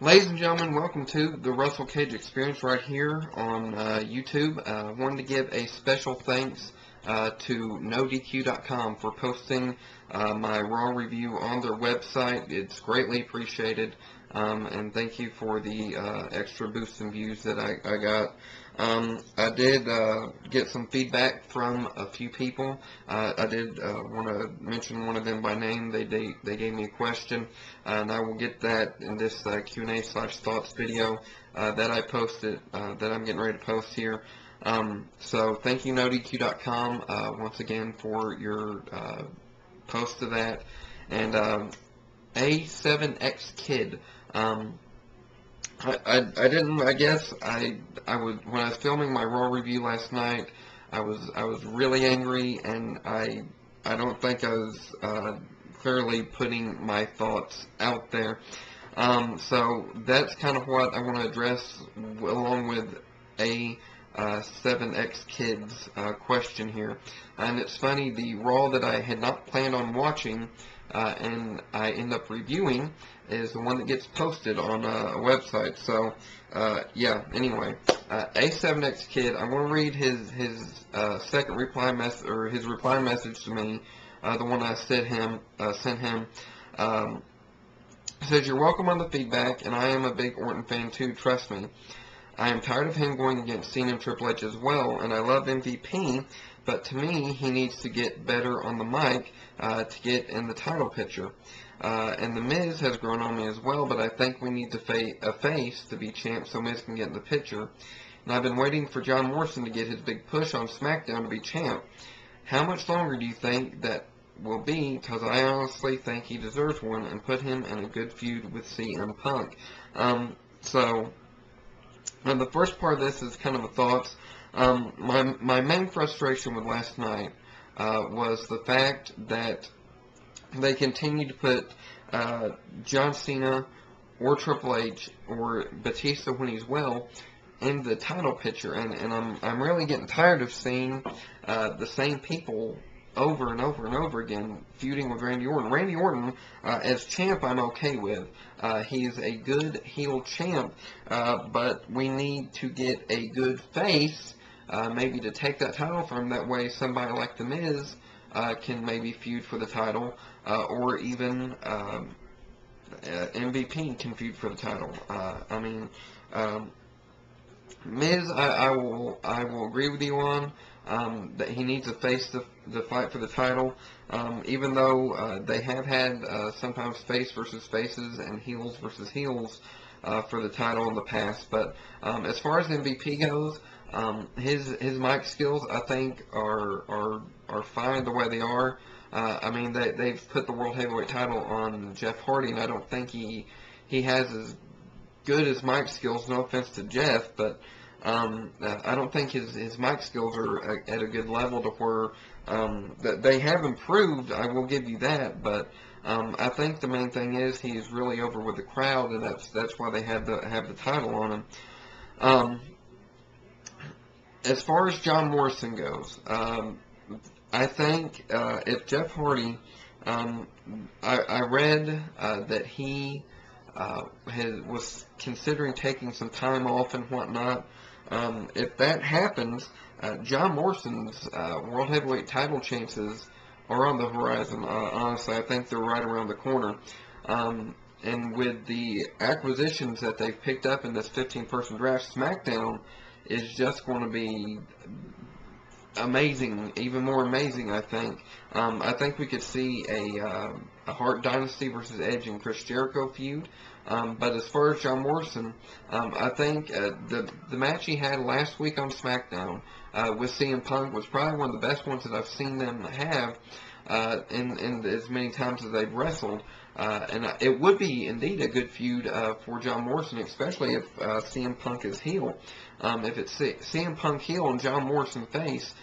Ladies and gentlemen, welcome to the Russell Cage Experience right here on YouTube. Wanted to give a special thanks to NoDQ.com for posting my Raw review on their website. It's greatly appreciated, and thank you for the extra boost in views that I got. I did get some feedback from a few people. I did want to mention one of them by name. They gave me a question, and I will get that in this Q&A/thoughts video that I posted, that I'm getting ready to post here. So thank you, NoDQ.com, once again for your post of that. And A7X Kid. I didn't. I guess I was, when I was filming my Raw review last night, I was really angry, and I don't think I was clearly putting my thoughts out there. So that's kind of what I want to address along with A7X Kid's question here. And it's funny, the Raw that I had not planned on watching and I end up reviewing is the one that gets posted on a website. So yeah, anyway, A7X Kid, I want to read his second reply message, or his reply message to me, the one I sent him. It says, "You're welcome on the feedback, and I am a big Orton fan too, trust me. I am tired of him going against Cena and Triple H as well, and I love MVP, but to me, he needs to get better on the mic to get in the title picture. And The Miz has grown on me as well, but I think we need a face to be champ so Miz can get in the picture. And I've been waiting for John Morrison to get his big push on SmackDown to be champ. How much longer do you think that will be? Because I honestly think he deserves one, and put him in a good feud with CM Punk." So, now the first part of this is kind of a thoughts. My main frustration with last night was the fact that they continue to put John Cena or Triple H or Batista when he's well in the title picture, and I'm really getting tired of seeing the same people over and over and over again feuding with Randy Orton. Randy Orton as champ I'm okay with. He's a good heel champ, but we need to get a good face maybe to take that title from. That way somebody like The Miz can maybe feud for the title, or even MVP can feud for the title. I mean, Miz, I will agree with you on that he needs a face to fight for the title. Even though they have had sometimes face versus faces and heels versus heels for the title in the past, but as far as MVP goes, his mic skills I think are fine the way they are. I mean, they've put the World Heavyweight title on Jeff Hardy, and I don't think he has as good as mic skills. No offense to Jeff, but I don't think his mic skills are at a good level to where that they have improved. I will give you that, but I think the main thing is he's really over with the crowd, and that's why they have the title on him. As far as John Morrison goes, I think if Jeff Hardy, I read that he was considering taking some time off and whatnot. If that happens, John Morrison's World Heavyweight title chances are on the horizon. Honestly, I think they're right around the corner. And with the acquisitions that they've picked up in this 15-person draft, SmackDown is just going to be amazing, even more amazing, I think. I think we could see a Hart Dynasty versus Edge and Chris Jericho feud. But as far as John Morrison, I think the match he had last week on SmackDown with CM Punk was probably one of the best ones that I've seen them have in as many times as they've wrestled. And it would be indeed a good feud for John Morrison, especially if CM Punk is heel. If it's CM Punk heel and John Morrison face,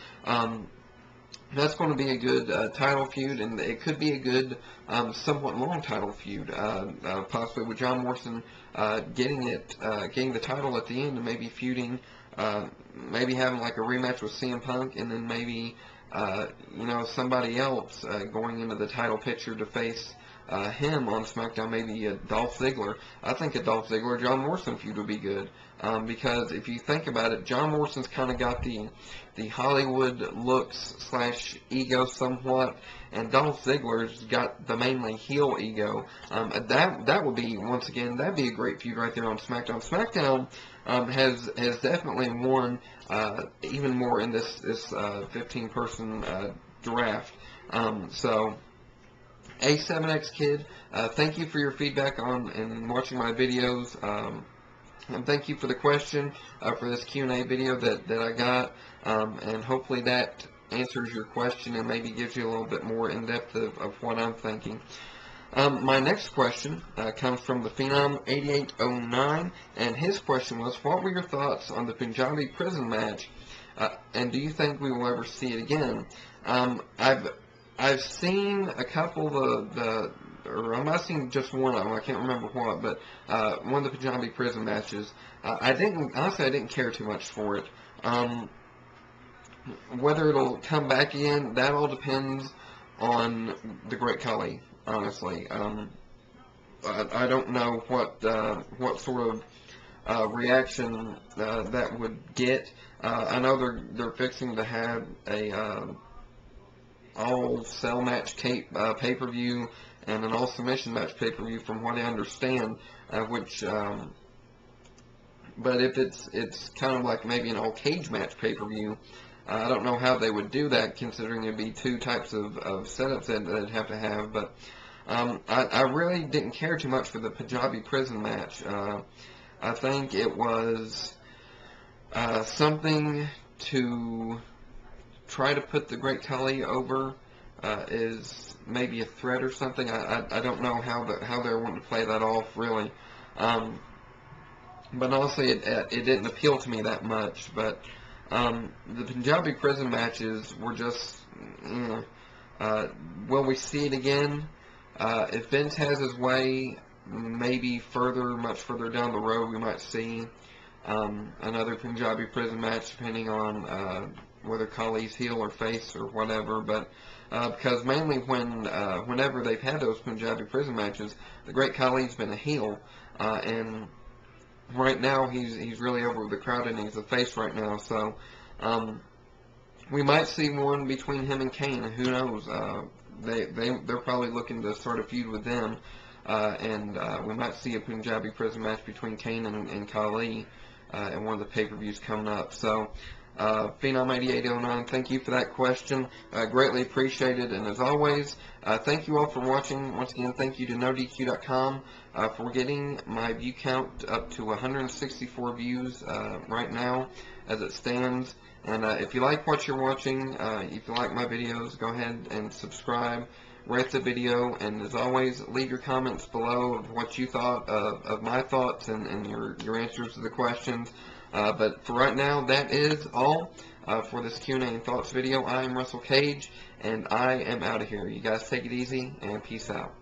that's going to be a good title feud, and it could be a good, somewhat long title feud, possibly with John Morrison getting the title at the end, and maybe feuding, maybe having like a rematch with CM Punk, and then maybe somebody else going into the title picture to face him on SmackDown, maybe a Dolph Ziggler. I think a Dolph Ziggler John Morrison feud would be good, because if you think about it, John Morrison's kind of got the Hollywood looks / ego somewhat, and Dolph Ziggler's got the mainly heel ego. That would be, once again, that'd be a great feud right there on SmackDown. SmackDown has definitely won even more in this 15-person draft. So, A7X Kid, thank you for your feedback on and watching my videos. And thank you for the question for this Q&A video that I got, and hopefully that answers your question and maybe gives you a little bit more in depth of what I'm thinking. My next question comes from the Phenom 8809, and his question was, what were your thoughts on the Punjabi Prison match, and do you think we will ever see it again? I've seen a couple of or I might have seen just one of them, I can't remember what, but one of the Punjabi Prison matches. Honestly, I didn't care too much for it. Whether it'll come back again, that all depends on the Great Khali, honestly. I don't know what sort of reaction that would get. I know they're fixing to have a all cell match pay-per-view and an all submission match pay-per-view, from what I understand, which but if it's kind of like maybe an all cage match pay-per-view, I don't know how they would do that, considering it'd be two types of setups that they'd have to have. But I really didn't care too much for the Punjabi Prison match. I think it was something to try to put the Great Khali over, is maybe a threat or something. I don't know how they're wanting to play that off, really. But honestly, it didn't appeal to me that much. But the Punjabi Prison matches were just, will we see it again? If Vince has his way, maybe much further down the road, we might see another Punjabi Prison match, depending on whether Khali's heel or face or whatever. But because mainly whenever they've had those Punjabi Prison matches, the Great Khali's been a heel, and right now he's really over with the crowd, and he's a face right now. So we might see one between him and Kane. Who knows? They're probably looking to start a feud with them, and we might see a Punjabi Prison match between Kane and Khali in one of the pay-per-views coming up. So Phenom 8809, thank you for that question. Greatly appreciated, and as always, thank you all for watching. Once again, thank you to NoDQ.com for getting my view count up to 164 views right now as it stands. And if you like what you're watching, if you like my videos, go ahead and subscribe, rate the video, and as always, leave your comments below of what you thought of my thoughts and your answers to the questions. But for right now, that is all for this Q&A and thoughts video. I am Russell Cage, and I am out of here. You guys take it easy, and peace out.